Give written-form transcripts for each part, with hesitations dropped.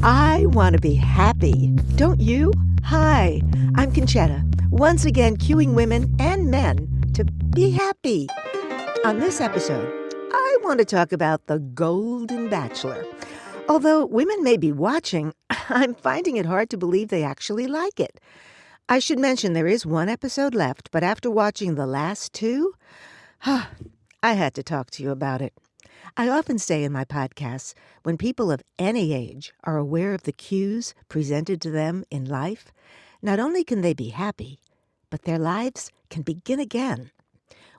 I want to be happy. Don't you? Hi, I'm Conchetta, once again cueing women and men to be happy. On this episode, I want to talk about the Golden Bachelor. Although women may be watching, I'm finding it hard to believe they actually like it. I should mention there is one episode left, but after watching the last two, I had to talk to you about it. I often say in my podcasts, when people of any age are aware of the cues presented to them in life, not only can they be happy, but their lives can begin again.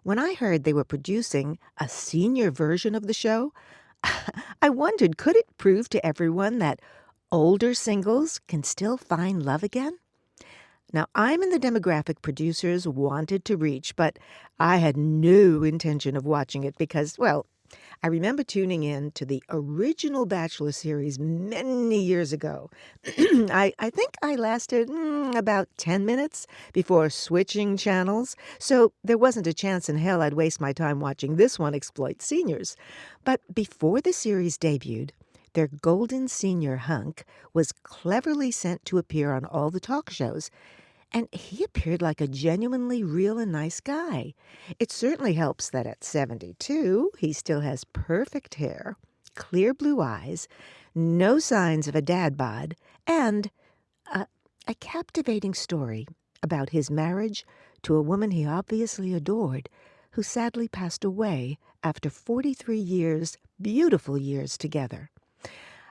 When I heard they were producing a senior version of the show, I wondered, could it prove to everyone that older singles can still find love again? Now, I'm in the demographic producers wanted to reach, but I had no intention of watching it because, well, I remember tuning in to the original Bachelor series many years ago. I think I lasted about 10 minutes before switching channels, so there wasn't a chance in hell I'd waste my time watching this one exploit seniors. But before the series debuted, their golden senior hunk was cleverly sent to appear on all the talk shows, and he appeared like a genuinely real and nice guy. It certainly helps that at 72, he still has perfect hair, clear blue eyes, no signs of a dad bod, and a captivating story about his marriage to a woman he obviously adored, who sadly passed away after 43 years, beautiful years together.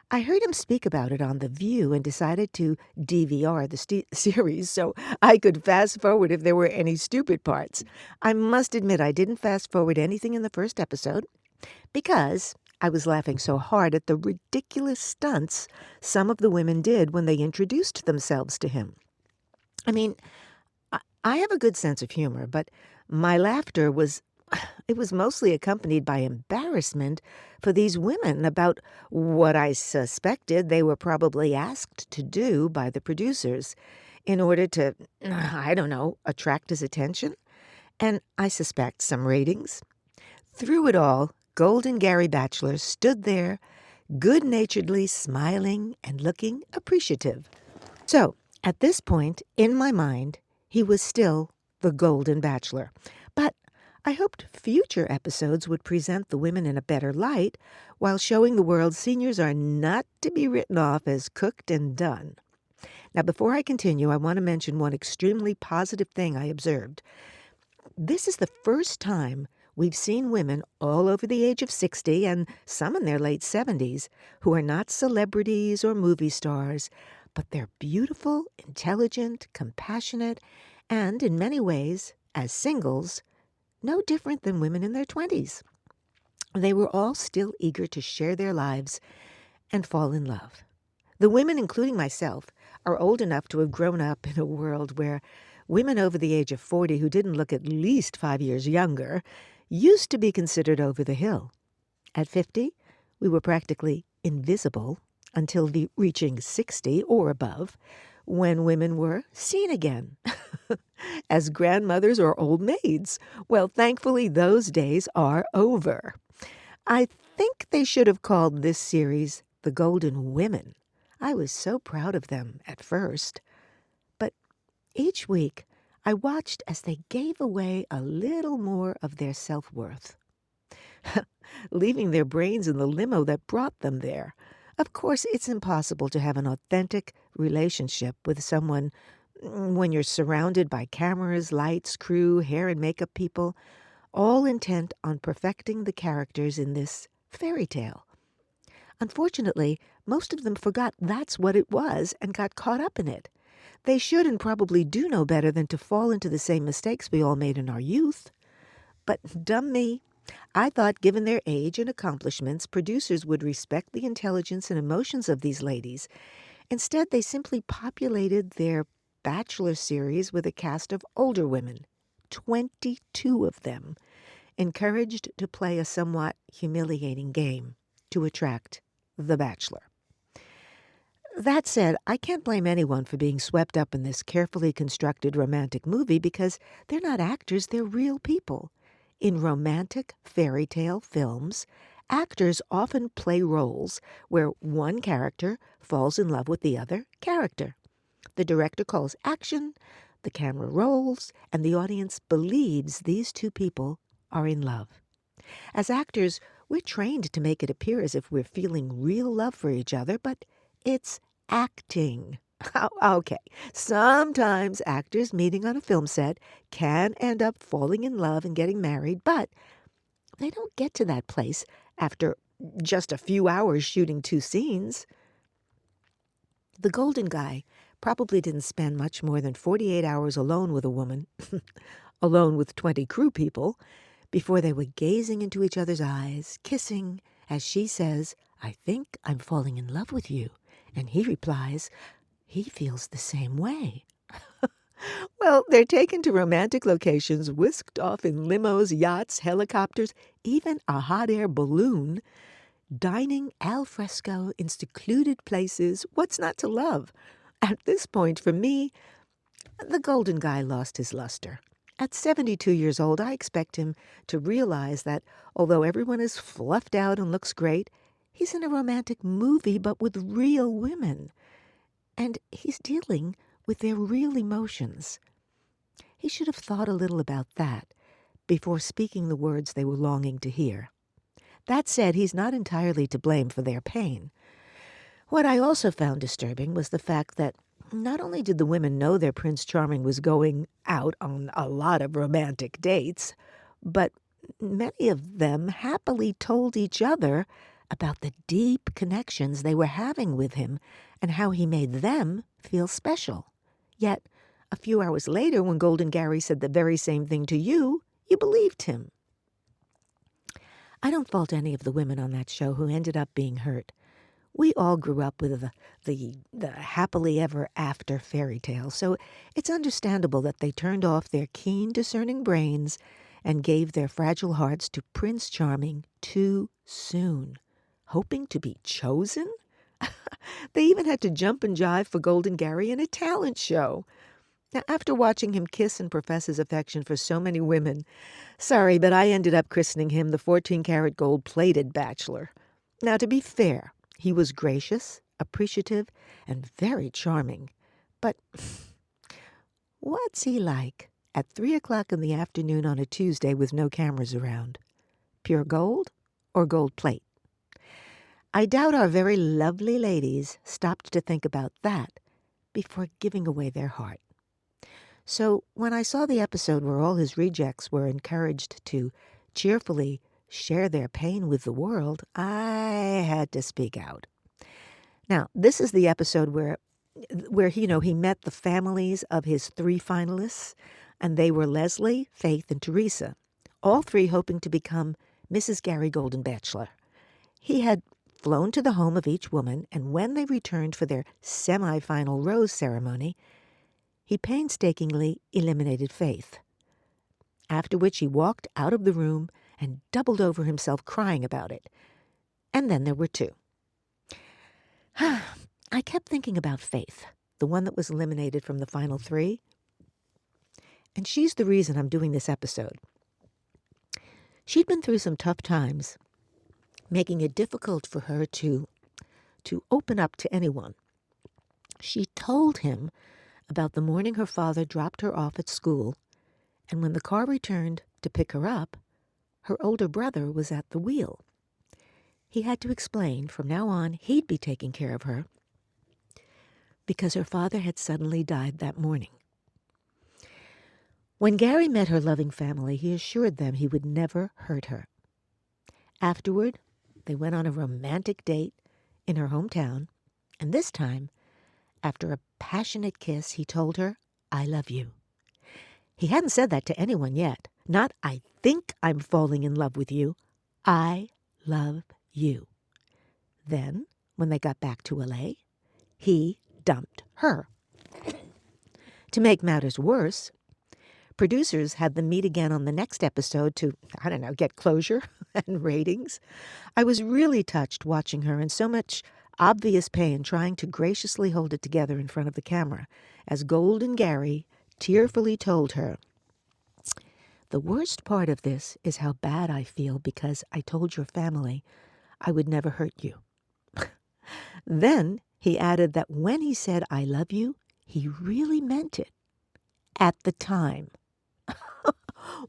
I heard him speak about it on The View and decided to DVR the series so I could fast forward if there were any stupid parts. I must admit I didn't fast forward anything in the first episode because I was laughing so hard at the ridiculous stunts some of the women did when they introduced themselves to him. I mean, I have a good sense of humor, but my laughter was it was mostly accompanied by embarrassment for these women about what I suspected they were probably asked to do by the producers in order to, I don't know, attract his attention, and I suspect some ratings. Through it all, Golden Gary Bachelor stood there, good-naturedly smiling and looking appreciative. So, at this point, in my mind, he was still the Golden Bachelor. But I hoped future episodes would present the women in a better light while showing the world seniors are not to be written off as cooked and done. Now, before I continue, I want to mention one extremely positive thing I observed. This is the first time we've seen women all over the age of 60 and some in their late 70s who are not celebrities or movie stars, but they're beautiful, intelligent, compassionate, and in many ways, as singles, no different than women in their 20s. They were all still eager to share their lives and fall in love. The women, including myself, are old enough to have grown up in a world where women over the age of 40 who didn't look at least 5 years younger used to be considered over the hill. At 50, we were practically invisible until reaching 60 or above, when women were seen again as grandmothers or old maids. Well, thankfully, those days are over. I think they should have called this series The Golden Women. I was so proud of them at first. But each week, I watched as they gave away a little more of their self-worth, leaving their brains in the limo that brought them there. Of course, it's impossible to have an authentic relationship with someone when you're surrounded by cameras, lights, crew, hair and makeup people, all intent on perfecting the characters in this fairy tale. Unfortunately, most of them forgot that's what it was and got caught up in it. They should and probably do know better than to fall into the same mistakes we all made in our youth. But dumb me. I thought, given their age and accomplishments, producers would respect the intelligence and emotions of these ladies. Instead, they simply populated their Bachelor series with a cast of older women, 22 of them, encouraged to play a somewhat humiliating game to attract the Bachelor. That said, I can't blame anyone for being swept up in this carefully constructed romantic movie because they're not actors, they're real people. In romantic fairy tale films, Actors often play roles where one character falls in love with the other character. The director calls action, the camera rolls, and the audience believes these two people are in love. As actors, we're trained to make it appear as if we're feeling real love for each other, but it's acting. Okay, sometimes actors meeting on a film set can end up falling in love and getting married, but they don't get to that place after just a few hours shooting two scenes. The Golden Guy probably didn't spend much more than 48 hours alone with a woman, alone with 20 crew people, before they were gazing into each other's eyes, kissing, as she says, "I think I'm falling in love with you." And he replies, he feels the same way. Well, they're taken to romantic locations, whisked off in limos, yachts, helicopters, even a hot air balloon, dining al fresco in secluded places. What's not to love? At this point, for me, the Golden Guy lost his luster. At 72 years old, I expect him to realize that although everyone is fluffed out and looks great, he's in a romantic movie but with real women. And he's dealing with their real emotions. He should have thought a little about that before speaking the words they were longing to hear. That said, he's not entirely to blame for their pain. What I also found disturbing was the fact that not only did the women know their Prince Charming was going out on a lot of romantic dates, but many of them happily told each other about the deep connections they were having with him and how he made them feel special. Yet, a few hours later, when Golden Gary said the very same thing to you, you believed him. I don't fault any of the women on that show who ended up being hurt. We all grew up with the happily ever after fairy tale, so it's understandable that they turned off their keen, discerning brains and gave their fragile hearts to Prince Charming too soon. Hoping to be chosen? They even had to jump and jive for Golden Gary in a talent show. Now, after watching him kiss and profess his affection for so many women, sorry, but I ended up christening him the 14-karat gold-plated Bachelor. Now, to be fair, he was gracious, appreciative, and very charming. But what's he like at 3 o'clock in the afternoon on a Tuesday with no cameras around? Pure gold or gold plate? I doubt our very lovely ladies stopped to think about that before giving away their heart. So when I saw the episode where all his rejects were encouraged to cheerfully share their pain with the world, I had to speak out. Now, this is the episode where he met the families of his 3 finalists, and they were Leslie, Faith, and Teresa, all 3 hoping to become Mrs. Gary Golden Bachelor. He had flown to the home of each woman, and when they returned for their semi-final rose ceremony, he painstakingly eliminated Faith, after which he walked out of the room and doubled over himself crying about it. And then there were 2. I kept thinking about Faith, the one that was eliminated from the final 3, and she's the reason I'm doing this episode. She'd been through some tough times, making it difficult for her to open up to anyone. She told him about the morning her father dropped her off at school, and when the car returned to pick her up, her older brother was at the wheel. He had to explain from now on he'd be taking care of her because her father had suddenly died that morning. When Gary met her loving family, he assured them he would never hurt her. Afterward, they went on a romantic date in her hometown, and this time, after a passionate kiss, he told her, "I love you." He hadn't said that to anyone yet. Not, "I think I'm falling in love with you." "I love you." Then, when they got back to LA, he dumped her. To make matters worse, producers had them meet again on the next episode to, get closure and ratings. I was really touched watching her in so much obvious pain, trying to graciously hold it together in front of the camera, as Golden Gary tearfully told her, The worst part of this is how bad I feel because I told your family I would never hurt you. Then he added that when he said I love you, he really meant it. At the time.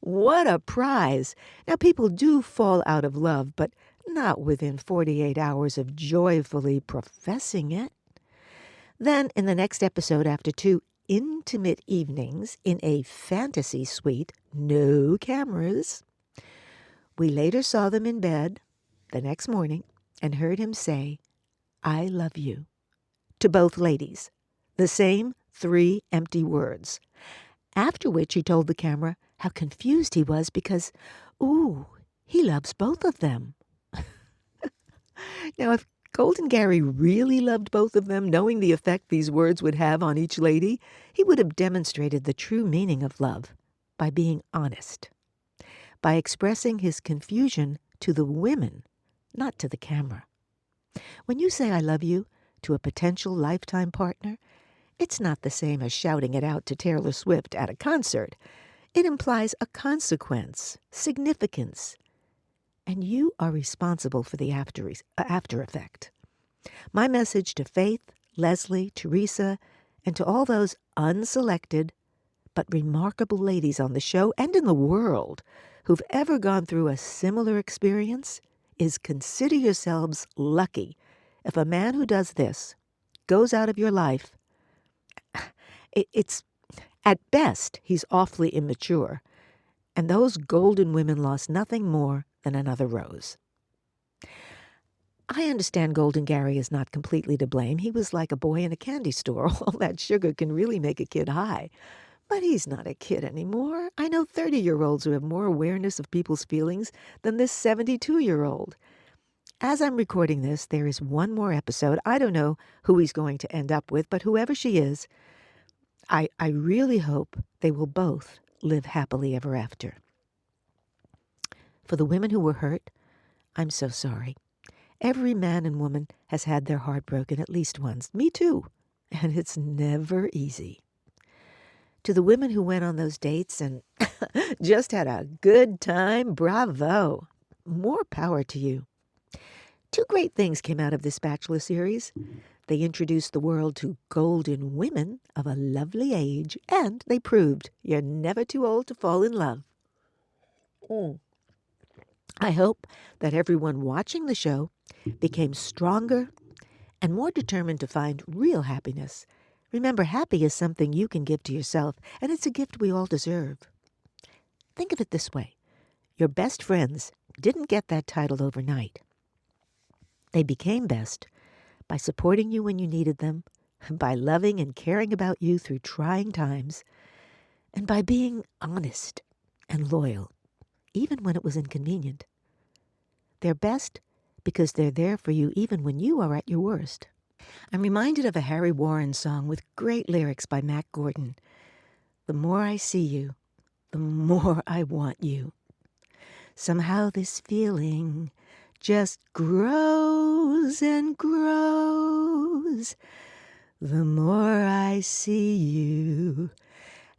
What a prize! Now, people do fall out of love, but not within 48 hours of joyfully professing it. Then, in the next episode, after 2 intimate evenings in a fantasy suite, no cameras, we later saw them in bed the next morning and heard him say, I love you, to both ladies. The same 3 empty words. After which he told the camera how confused he was because, he loves both of them. Now, if Golden Gary really loved both of them, knowing the effect these words would have on each lady, he would have demonstrated the true meaning of love by being honest, by expressing his confusion to the women, not to the camera. When you say I love you to a potential lifetime partner, it's not the same as shouting it out to Taylor Swift at a concert. It implies a consequence, significance, and you are responsible for the after effect. My message to Faith, Leslie, Teresa, and to all those unselected but remarkable ladies on the show and in the world who've ever gone through a similar experience is consider yourselves lucky if a man who does this goes out of your life. It's at best, he's awfully immature, and those golden women lost nothing more than another rose. I understand Golden Gary is not completely to blame. He was like a boy in a candy store. All that sugar can really make a kid high. But he's not a kid anymore. I know 30-year-olds who have more awareness of people's feelings than this 72-year-old. As I'm recording this, there is one more episode. I don't know who he's going to end up with, but whoever she is, I really hope they will both live happily ever after. For the women who were hurt, I'm so sorry. Every man and woman has had their heart broken at least once. Me too. And it's never easy. To the women who went on those dates and just had a good time, bravo. More power to you. 2 great things came out of this Bachelor series. They introduced the world to golden women of a lovely age, and they proved you're never too old to fall in love. I hope that everyone watching the show became stronger and more determined to find real happiness. Remember, happy is something you can give to yourself, and it's a gift we all deserve. Think of it this way. Your best friends didn't get that title overnight. They became best by supporting you when you needed them, by loving and caring about you through trying times, and by being honest and loyal, even when it was inconvenient. They're best because they're there for you even when you are at your worst. I'm reminded of a Harry Warren song with great lyrics by Mac Gordon. The more I see you, the more I want you. Somehow this feeling just grows and grows. The more I see you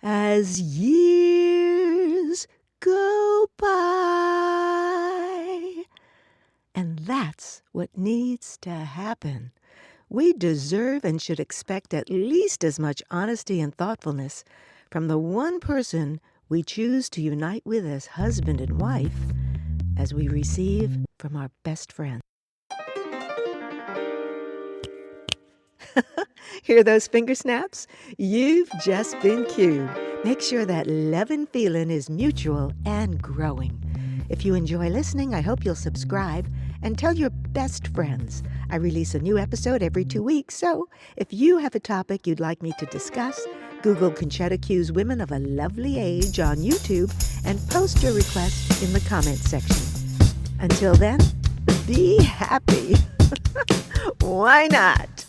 as years go by. And that's what needs to happen. We deserve and should expect at least as much honesty and thoughtfulness from the one person we choose to unite with as husband and wife as we receive from our best friend. Hear those finger snaps? You've just been cued. Make sure that lovin' feeling is mutual and growing. If you enjoy listening, I hope you'll subscribe and tell your best friends. I release a new episode every 2 weeks, so if you have a topic you'd like me to discuss, Google Conchetta Q's Women of a Lovely Age on YouTube and post your request in the comments section. Until then, be happy. Why not?